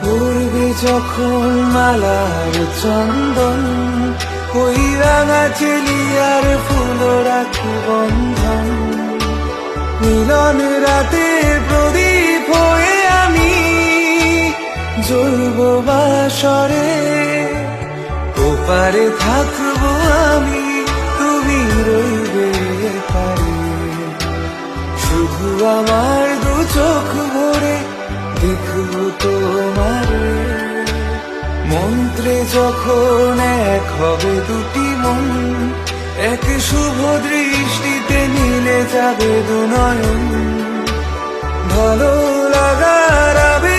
পূর্বে যখন মালার চন্দন, ওই রাঙা চেলিয়ার ফুল রাখি বন্ধন। মিলন রাতে প্রদীপ হয়ে আমি জ্বলব বাসরে, ওপারে থাকবো আমি, তুমি রইবে পারে। শুধু আমার দু চোখ ভরে দেখবো তোমারে। মন্ত্রে যখন এক হবে দুটি মন, এক শুভ দৃষ্টিতে মিলে যাবে দু নয়ন। ভালো লাগার আবেগ